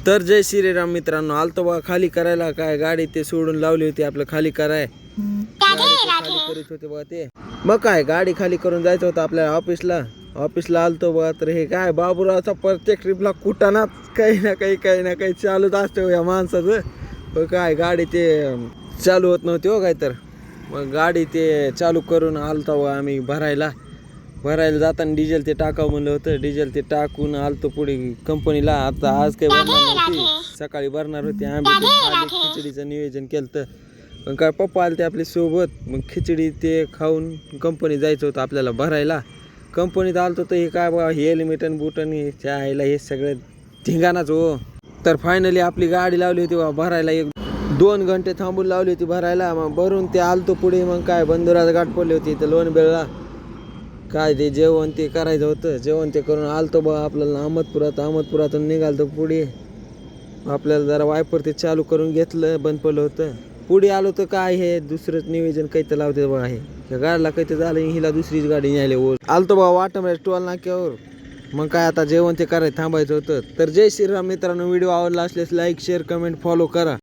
तर जय श्रीराम मित्रांनो, आलतो बा खाली करायला. काय गाडी ते सोडून लावली होती आपलं खाली कराय. खाली करीत होते बघा ते. मग काय गाडी खाली करून जायचं होतं आपल्या ऑफिसला आलतो बघा. तर हे काय बाबूरावचा प्रत्येक ट्रिपला कुटाना काही ना काही चालूच असतं या माणसाचं. पण काय गाडी ते चालू होत नव्हती हो काय. तर मग गाडी ते चालू करून आलतो बघा आम्ही भरायला जाताना डिझेल ते टाकावं म्हणलं होतं. डिझेल ते टाकून आलतो पुढे कंपनीला. आता आज काही भरणार नव्हती, सकाळी भरणार होती. आम्ही खिचडीचं नियोजन केलं. पण काय पप्पा आले ते आपल्या सोबत. मग खिचडी ते खाऊन कंपनी जायचं होतं आपल्याला भरायला. कंपनीत आलतो तर हे काय बघा हेल्मेटन बुटन आईला हे सगळं धिंगाणाच हो. तर फायनली आपली गाडी लावली होती बा भरायला. 1-2 घंटे थांबून लावली होती भरायला. मग भरून ते आलतो पुढे. मग काय बंदुरात गाठ पडली होती तर लोणबेळला. काय ते जेवण ते करायचं होतं. जेवण ते करून आलतो बघा आपल्याला अहमदपुरातून निघालतो पुढे. आपल्याला जरा वायपर ते चालू करून घेतलं, बंद पडलं होतं. पुढे आलो तर काय हे दुसरंच नियोजन काही तर लावते बघा. हे गाडीला काही तर झालं, हिला दुसरीच गाडी न्यायला ओळ आलतो बघा वाटमध्ये टोल नाक्यावर. मग काय आता जेवण ते करायला थांबायचं होतं. तर जय श्रीराम मित्रांनो, व्हिडिओ आवडला असल्यास लाईक शेअर कमेंट फॉलो करा.